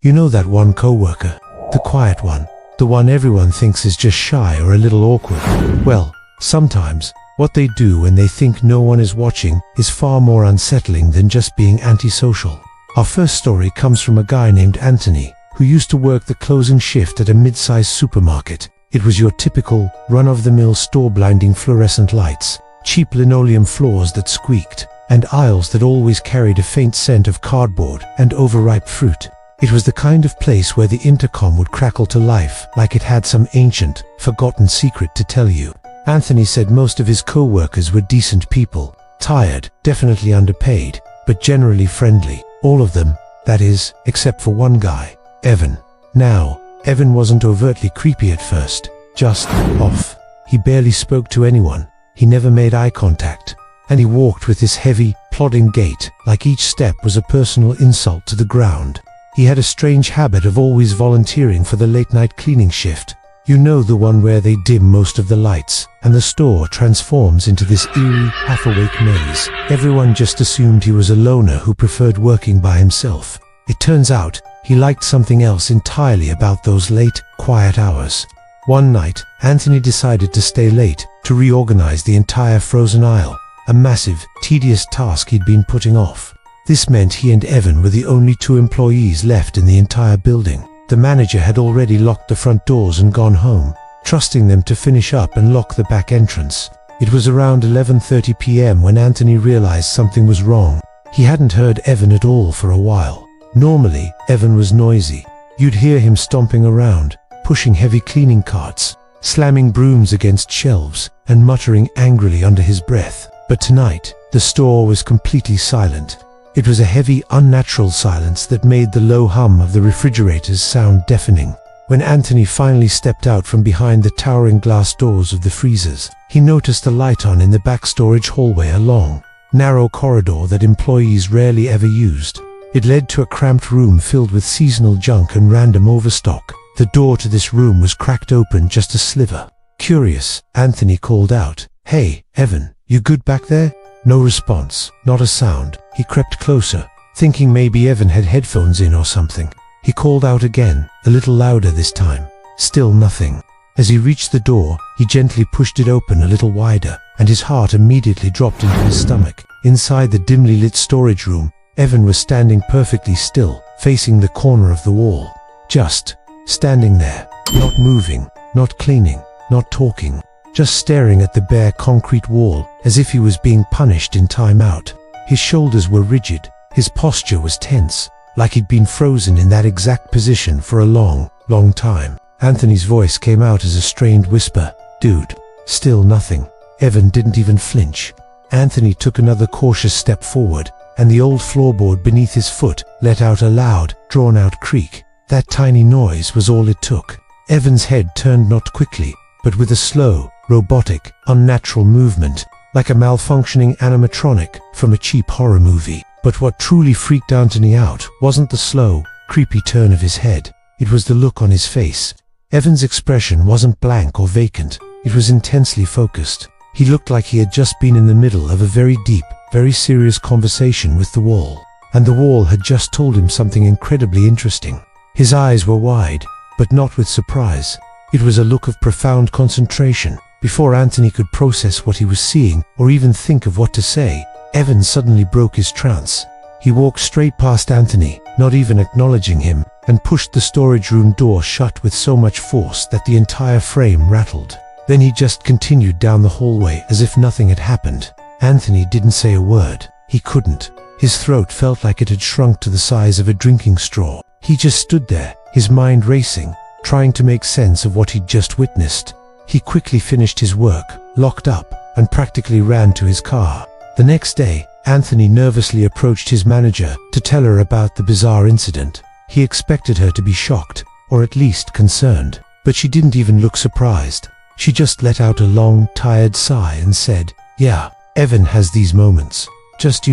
You know that one coworker, the quiet one, the one everyone thinks is just shy or a little awkward. Well, sometimes, what they do when they think no one is watching is far more unsettling than just being antisocial. Our first story comes from a guy named Anthony, who used to work the closing shift at a mid-sized supermarket. It was your typical, run-of-the-mill store blinding fluorescent lights, cheap linoleum floors that squeaked, and aisles that always carried a faint scent of cardboard and overripe fruit. It was the kind of place where the intercom would crackle to life like it had some ancient, forgotten secret to tell you. Anthony said most of his co-workers were decent people, tired, definitely underpaid, but generally friendly. All of them, that is, except for one guy, Evan. Now, Evan wasn't overtly creepy at first, just off. He barely spoke to anyone, he never made eye contact, and he walked with this heavy, plodding gait, like each step was a personal insult to the ground. He had a strange habit of always volunteering for the late-night cleaning shift. You know, the one where they dim most of the lights, and the store transforms into this eerie, half-awake maze. Everyone just assumed he was a loner who preferred working by himself. It turns out, he liked something else entirely about those late, quiet hours. One night, Anthony decided to stay late to reorganize the entire frozen aisle, a massive, tedious task he'd been putting off. This meant he and Evan were the only two employees left in the entire building. The manager had already locked the front doors and gone home, trusting them to finish up and lock the back entrance. It was around 11:30 p.m. when Anthony realized something was wrong. He hadn't heard Evan at all for a while. Normally, Evan was noisy. You'd hear him stomping around, pushing heavy cleaning carts, slamming brooms against shelves, and muttering angrily under his breath. But tonight, the store was completely silent. It was a heavy, unnatural silence that made the low hum of the refrigerators sound deafening. When Anthony finally stepped out from behind the towering glass doors of the freezers, he noticed a light on in the back storage hallway, a long, narrow corridor that employees rarely ever used. It led to a cramped room filled with seasonal junk and random overstock. The door to this room was cracked open just a sliver. Curious, Anthony called out, "Hey, Evan, you good back there?" No response, not a sound. He crept closer, thinking maybe Evan had headphones in or something. He called out again, a little louder this time. Still nothing. As he reached the door, he gently pushed it open a little wider, and his heart immediately dropped into his stomach. Inside the dimly lit storage room, Evan was standing perfectly still, facing the corner of the wall. Just standing there, not moving, not cleaning, not talking. Just staring at the bare concrete wall, as if he was being punished in time out. His shoulders were rigid, his posture was tense, like he'd been frozen in that exact position for a long, long time. Anthony's voice came out as a strained whisper, "Dude." Still nothing. Evan didn't even flinch. Anthony took another cautious step forward, and the old floorboard beneath his foot let out a loud, drawn-out creak. That tiny noise was all it took. Evan's head turned not quickly, but with a slow, robotic, unnatural movement, like a malfunctioning animatronic from a cheap horror movie. But what truly freaked Anthony out wasn't the slow, creepy turn of his head. It was the look on his face. Evan's expression wasn't blank or vacant. It was intensely focused. He looked like he had just been in the middle of a very deep, very serious conversation with the wall. And the wall had just told him something incredibly interesting. His eyes were wide, but not with surprise. It was a look of profound concentration. Before Anthony could process what he was seeing, or even think of what to say, Evan suddenly broke his trance. He walked straight past Anthony, not even acknowledging him, and pushed the storage room door shut with so much force that the entire frame rattled. Then he just continued down the hallway as if nothing had happened. Anthony didn't say a word. He couldn't. His throat felt like it had shrunk to the size of a drinking straw. He just stood there, his mind racing, trying to make sense of what he'd just witnessed. He quickly finished his work, locked up, and practically ran to his car. The next day, Anthony nervously approached his manager to tell her about the bizarre incident. He expected her to be shocked, or at least concerned, but she didn't even look surprised. She just let out a long, tired sigh and said, "Yeah, Evan has these moments. Just,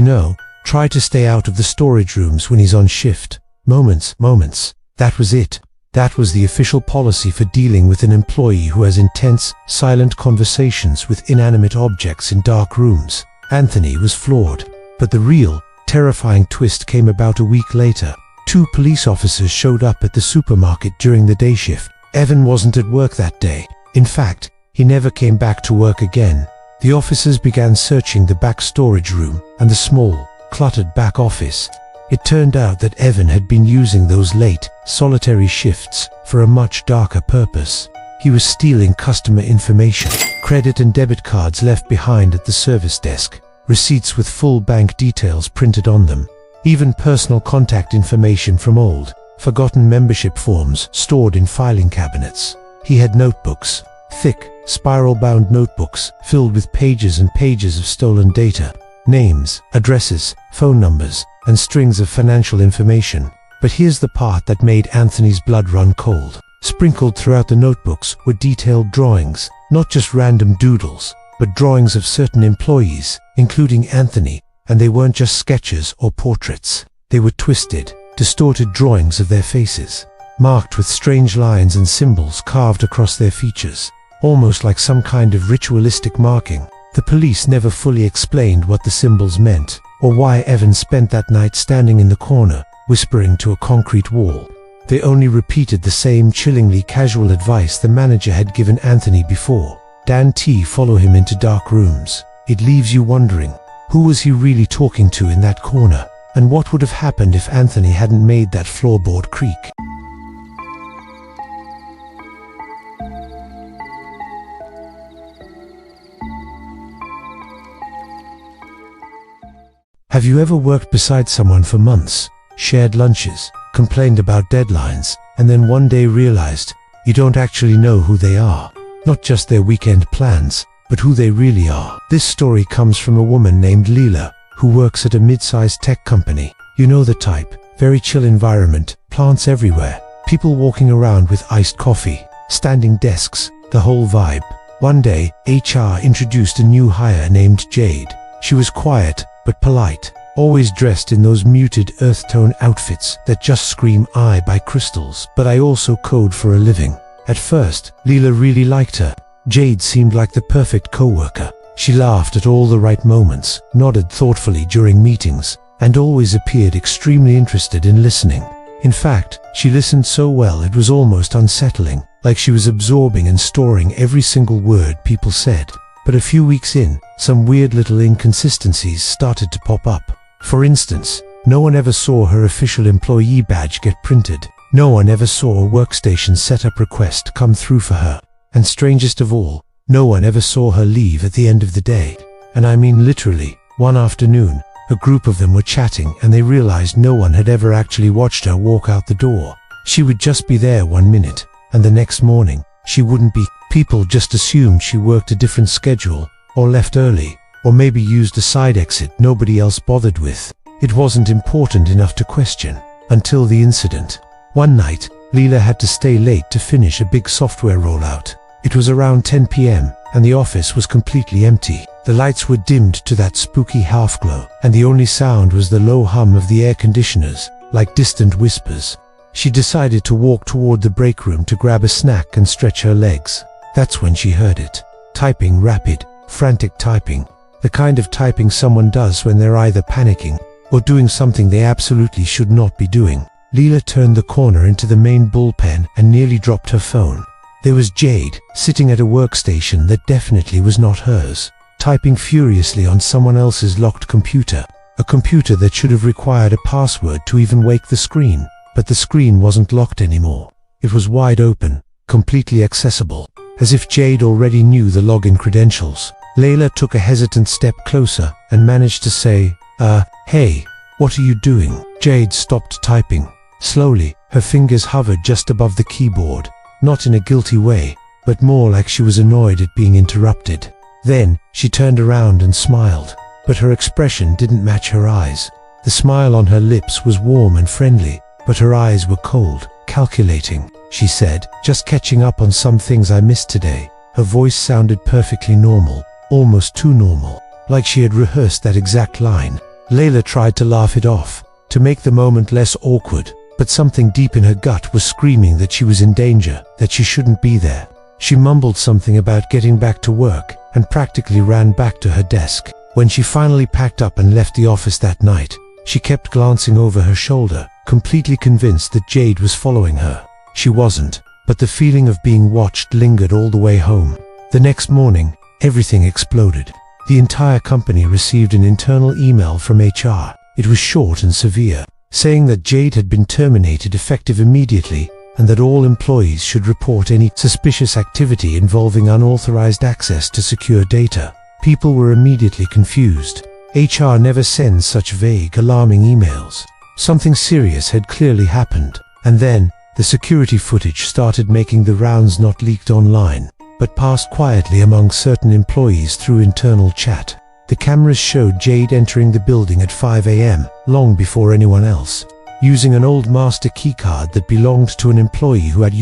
try to stay out of the storage rooms when he's on shift. Moments. That was it. That was the official policy for dealing with an employee who has intense, silent conversations with inanimate objects in dark rooms." Anthony was floored. But the real, terrifying twist came about a week later. 2 police officers showed up at the supermarket during the day shift. Evan wasn't at work that day. In fact, he never came back to work again. The officers began searching the back storage room and the small, cluttered back office. It turned out that Evan had been using those late, solitary shifts for a much darker purpose. He was stealing customer information, credit and debit cards left behind at the service desk, receipts with full bank details printed on them, even personal contact information from old, forgotten membership forms stored in filing cabinets. He had notebooks, thick, spiral-bound notebooks filled with pages and pages of stolen data, names, addresses, phone numbers, and strings of financial information. But here's the part that made Anthony's blood run cold. Sprinkled throughout the notebooks were detailed drawings, not just random doodles, but drawings of certain employees, including Anthony, and they weren't just sketches or portraits. They were twisted, distorted drawings of their faces, marked with strange lines and symbols carved across their features, almost like some kind of ritualistic marking. The police never fully explained what the symbols meant, or why Evan spent that night standing in the corner, whispering to a concrete wall. They only repeated the same chillingly casual advice the manager had given Anthony before. Don't follow him into dark rooms. It leaves you wondering, who was he really talking to in that corner? And what would have happened if Anthony hadn't made that floorboard creak? Have you ever worked beside someone for months, shared lunches, complained about deadlines, and then one day realized you don't actually know who they are? Not just their weekend plans, but who they really are. This story comes from a woman named Leela, who works at a mid-sized tech company. You know the type, very chill environment, plants everywhere, people walking around with iced coffee, standing desks, the whole vibe. One day, HR introduced a new hire named Jade. She was quiet, but polite, always dressed in those muted earth tone outfits that just scream "I buy crystals, but I also code for a living." At first, Leela really liked her. Jade seemed like the perfect coworker. She laughed at all the right moments, nodded thoughtfully during meetings, and always appeared extremely interested in listening. In fact, she listened so well it was almost unsettling, like she was absorbing and storing every single word people said. But a few weeks in, some weird little inconsistencies started to pop up. For instance, no one ever saw her official employee badge get printed. No one ever saw a workstation setup request come through for her. And strangest of all, no one ever saw her leave at the end of the day. And I mean literally. One afternoon, a group of them were chatting and they realized no one had ever actually watched her walk out the door. She would just be there 1 minute, and the next morning, she wouldn't be. People just assumed she worked a different schedule, or left early, or maybe used a side exit nobody else bothered with. It wasn't important enough to question, until the incident. One night, Leela had to stay late to finish a big software rollout. It was around 10 p.m., and the office was completely empty. The lights were dimmed to that spooky half-glow, and the only sound was the low hum of the air conditioners, like distant whispers. She decided to walk toward the break room to grab a snack and stretch her legs. That's when she heard it. Typing, rapid, frantic typing. The kind of typing someone does when they're either panicking or doing something they absolutely should not be doing. Leela turned the corner into the main bullpen and nearly dropped her phone. There was Jade, sitting at a workstation that definitely was not hers, typing furiously on someone else's locked computer. A computer that should have required a password to even wake the screen. But the screen wasn't locked anymore. It was wide open, completely accessible, as if Jade already knew the login credentials. Leila took a hesitant step closer and managed to say, hey, what are you doing? Jade stopped typing. Slowly, her fingers hovered just above the keyboard, not in a guilty way, but more like she was annoyed at being interrupted. Then, she turned around and smiled, but her expression didn't match her eyes. The smile on her lips was warm and friendly, but her eyes were cold, calculating. She said, "Just catching up on some things I missed today." Her voice sounded perfectly normal, almost too normal, like she had rehearsed that exact line. Layla tried to laugh it off, to make the moment less awkward, but something deep in her gut was screaming that she was in danger, that she shouldn't be there. She mumbled something about getting back to work, and practically ran back to her desk. When she finally packed up and left the office that night, She kept glancing over her shoulder, completely convinced that Jade was following her. She wasn't, but the feeling of being watched lingered all the way home. The next morning, everything exploded. The entire company received an internal email from HR. It was short and severe, saying that Jade had been terminated effective immediately and that all employees should report any suspicious activity involving unauthorized access to secure data. People were immediately confused. HR never sends such vague, alarming emails. Something serious had clearly happened. And then, the security footage started making the rounds, not leaked online, but passed quietly among certain employees through internal chat. The cameras showed Jade entering the building at 5 a.m., long before anyone else, using an old master keycard that belonged to an employee who had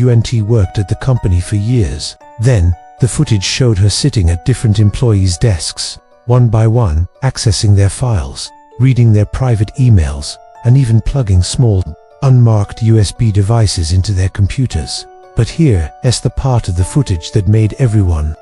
worked at the company for years. Then, the footage showed her sitting at different employees' desks, one by one, accessing their files, reading their private emails, and even plugging small, unmarked USB devices into their computers. But here's the part of the footage that made everyone's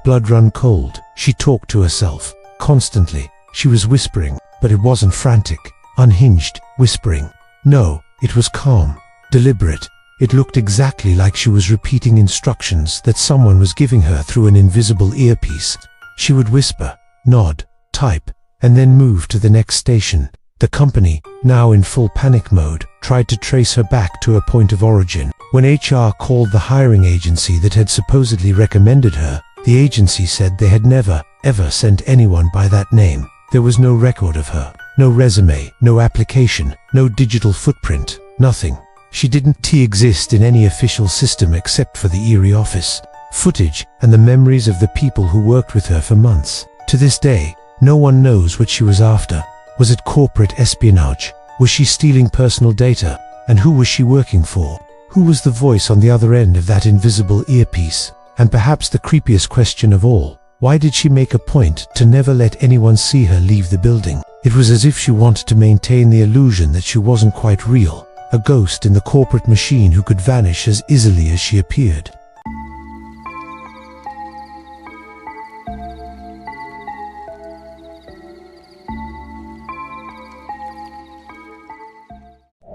blood run cold. She talked to herself, constantly. She was whispering, but it wasn't frantic, unhinged whispering. No, it was calm, deliberate. It looked exactly like she was repeating instructions that someone was giving her through an invisible earpiece. She would whisper, nod, type, and then move to the next station. The company, now in full panic mode, tried to trace her back to her point of origin. When HR called the hiring agency that had supposedly recommended her, the agency said they had never, ever sent anyone by that name. There was no record of her, no resume, no application, no digital footprint, nothing. She didn't exist in any official system except for the eerie office footage and the memories of the people who worked with her for months. To this day, no one knows what she was after. Was it corporate espionage? Was she stealing personal data? And who was she working for? Who was the voice on the other end of that invisible earpiece? And perhaps the creepiest question of all, why did she make a point to never let anyone see her leave the building? It was as if she wanted to maintain the illusion that she wasn't quite real, a ghost in the corporate machine who could vanish as easily as she appeared.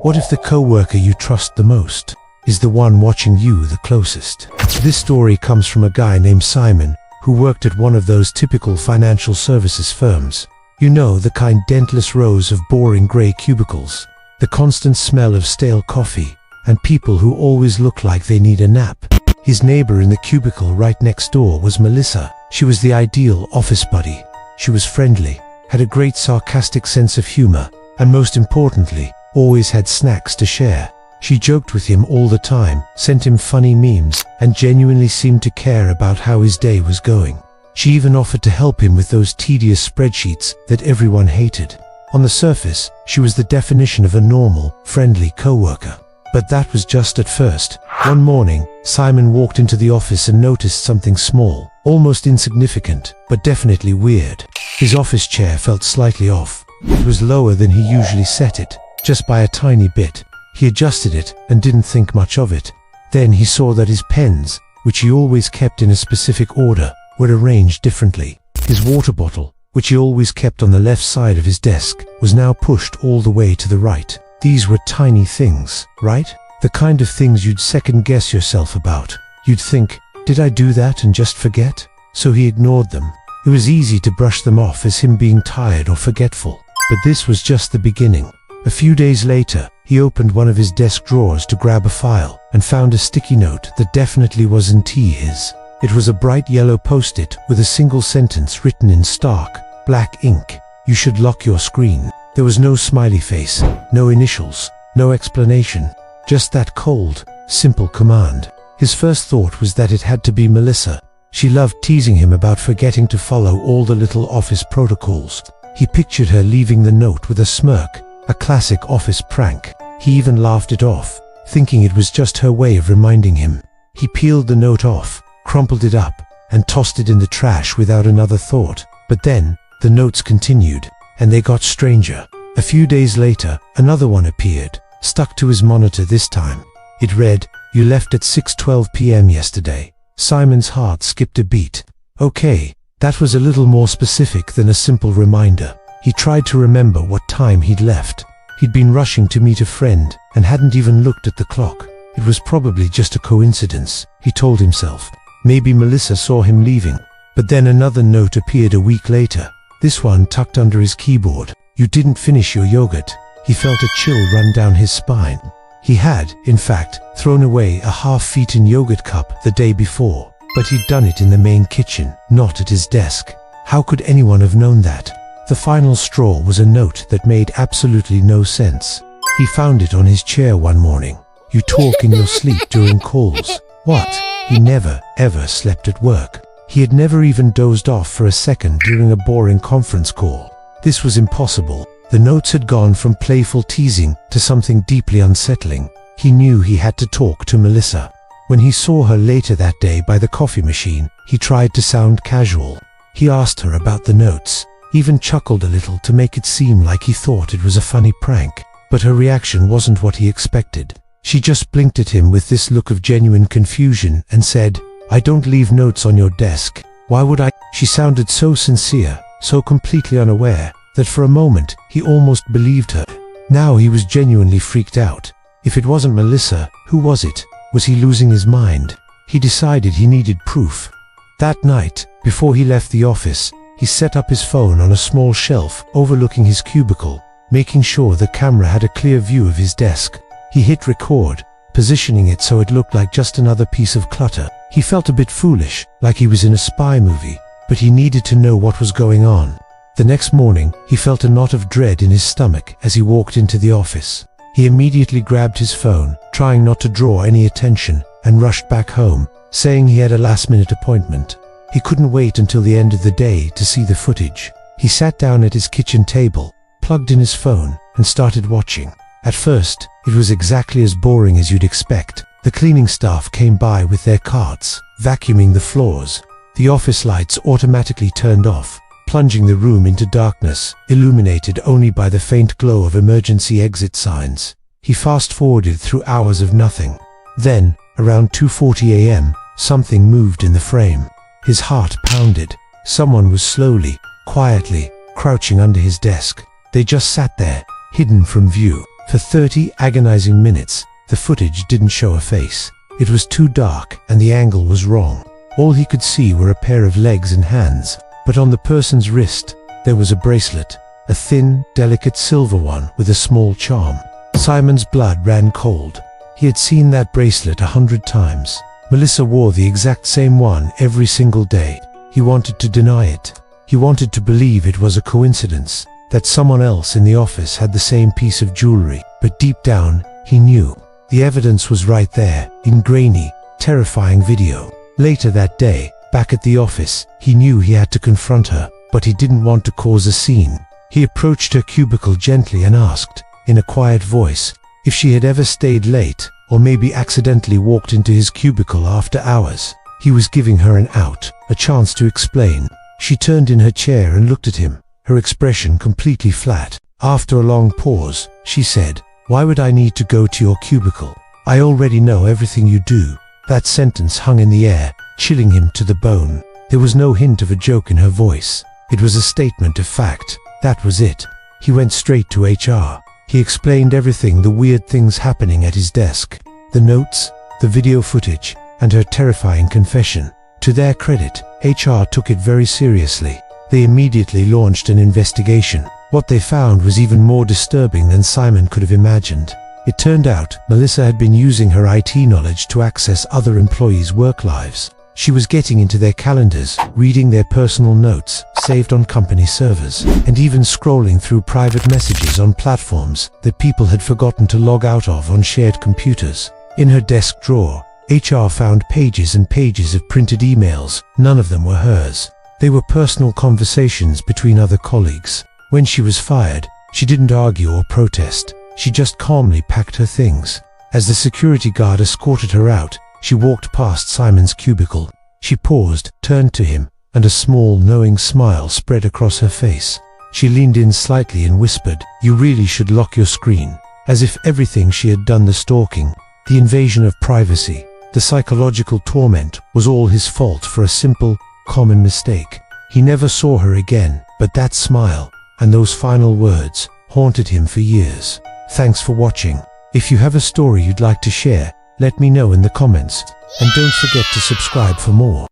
What if the coworker you trust the most is the one watching you the closest? This story comes from a guy named Simon who worked at one of those typical financial services firms. You know, the kind, dentless rows of boring grey cubicles, the constant smell of stale coffee, and people who always look like they need a nap. His neighbor in the cubicle right next door was Melissa. She was the ideal office buddy. She was friendly, had a great sarcastic sense of humor, and most importantly, always had snacks to share. She joked with him all the time, sent him funny memes, and genuinely seemed to care about how his day was going. She even offered to help him with those tedious spreadsheets that everyone hated. On the surface, she was the definition of a normal, friendly coworker. But that was just at first. One morning, Simon walked into the office and noticed something small, almost insignificant, but definitely weird. His office chair felt slightly off. It was lower than he usually set it, just by a tiny bit. He adjusted it and didn't think much of it. Then he saw that his pens, which he always kept in a specific order, were arranged differently. His water bottle, which he always kept on the left side of his desk, was now pushed all the way to the right. These were tiny things, right? The kind of things you'd second-guess yourself about. You'd think, did I do that and just forget? So he ignored them. It was easy to brush them off as him being tired or forgetful. But this was just the beginning. A few days later, he opened one of his desk drawers to grab a file and found a sticky note that definitely wasn't his. It was a bright yellow post-it with a single sentence written in stark, black ink. You should lock your screen. There was no smiley face, no initials, no explanation. Just that cold, simple command. His first thought was that it had to be Melissa. She loved teasing him about forgetting to follow all the little office protocols. He pictured her leaving the note with a smirk, a classic office prank. He even laughed it off, thinking it was just her way of reminding him. He peeled the note off, crumpled it up, and tossed it in the trash without another thought. But then, the notes continued, and they got stranger. A few days later, another one appeared, stuck to his monitor this time. It read, "You left at 6:12 p.m. yesterday." Simon's heart skipped a beat. Okay, that was a little more specific than a simple reminder. He tried to remember what time he'd left. He'd been rushing to meet a friend and hadn't even looked at the clock. It was probably just a coincidence, he told himself. Maybe Melissa saw him leaving. But then another note appeared a week later, this one tucked under his keyboard. You didn't finish your yogurt. He felt a chill run down his spine. He had, in fact, thrown away a half-eaten yogurt cup the day before, but he'd done it in the main kitchen, not at his desk. How could anyone have known that? The final straw was a note that made absolutely no sense. He found it on his chair one morning. You talk in your sleep during calls. What? He never, ever slept at work. He had never even dozed off for a second during a boring conference call. This was impossible. The notes had gone from playful teasing to something deeply unsettling. He knew he had to talk to Melissa. When he saw her later that day by the coffee machine, he tried to sound casual. He asked her about the notes, even chuckled a little to make it seem like he thought it was a funny prank. But her reaction wasn't what he expected. She just blinked at him with this look of genuine confusion and said, "I don't leave notes on your desk. Why would I?" She sounded so sincere, so completely unaware, that for a moment he almost believed her. Now he was genuinely freaked out. If it wasn't Melissa, who was it? Was he losing his mind? He decided he needed proof. That night, before he left the office, he set up his phone on a small shelf overlooking his cubicle, making sure the camera had a clear view of his desk. He hit record, positioning it so it looked like just another piece of clutter. He felt a bit foolish, like he was in a spy movie, but he needed to know what was going on. The next morning, he felt a knot of dread in his stomach as he walked into the office. He immediately grabbed his phone, trying not to draw any attention, and rushed back home, saying he had a last-minute appointment. He couldn't wait until the end of the day to see the footage. He sat down at his kitchen table, plugged in his phone, and started watching. At first, it was exactly as boring as you'd expect. The cleaning staff came by with their carts, vacuuming the floors. The office lights automatically turned off, plunging the room into darkness, illuminated only by the faint glow of emergency exit signs. He fast-forwarded through hours of nothing. Then, around 2:40 a.m., something moved in the frame. His heart pounded. Someone was slowly, quietly, crouching under his desk. They just sat there, hidden from view. For 30 agonizing minutes, the footage didn't show a face. It was too dark, and the angle was wrong. All he could see were a pair of legs and hands. But on the person's wrist, there was a bracelet, a thin, delicate silver one with a small charm. Simon's blood ran cold. He had seen that bracelet 100 times. Melissa wore the exact same one every single day. He wanted to deny it. He wanted to believe it was a coincidence, that someone else in the office had the same piece of jewelry. But deep down, he knew. The evidence was right there, in grainy, terrifying video. Later that day, back at the office, he knew he had to confront her, but he didn't want to cause a scene. He approached her cubicle gently and asked, in a quiet voice, if she had ever stayed late, or maybe accidentally walked into his cubicle after hours. He was giving her an out, a chance to explain. She turned in her chair and looked at him, her expression completely flat. After a long pause, she said, "Why would I need to go to your cubicle? I already know everything you do." That sentence hung in the air, chilling him to the bone. There was no hint of a joke in her voice. It was a statement of fact. That was it. He went straight to HR. He explained everything, the weird things happening at his desk, the notes, the video footage, and her terrifying confession. To their credit, HR took it very seriously. They immediately launched an investigation. What they found was even more disturbing than Simon could have imagined. It turned out Melissa had been using her IT knowledge to access other employees' work lives. She was getting into their calendars, reading their personal notes, saved on company servers, and even scrolling through private messages on platforms that people had forgotten to log out of on shared computers. In her desk drawer, HR found pages and pages of printed emails. None of them were hers. They were personal conversations between other colleagues. When she was fired, she didn't argue or protest. She just calmly packed her things. As the security guard escorted her out, she walked past Simon's cubicle. She paused, turned to him, and a small, knowing smile spread across her face. She leaned in slightly and whispered, "You really should lock your screen." As if everything she had done, the stalking, the invasion of privacy, the psychological torment, was all his fault for a simple, common mistake. He never saw her again, but that smile, and those final words haunted him for years. Thanks for watching. If you have a story you'd like to share, let me know in the comments, and don't forget to subscribe for more.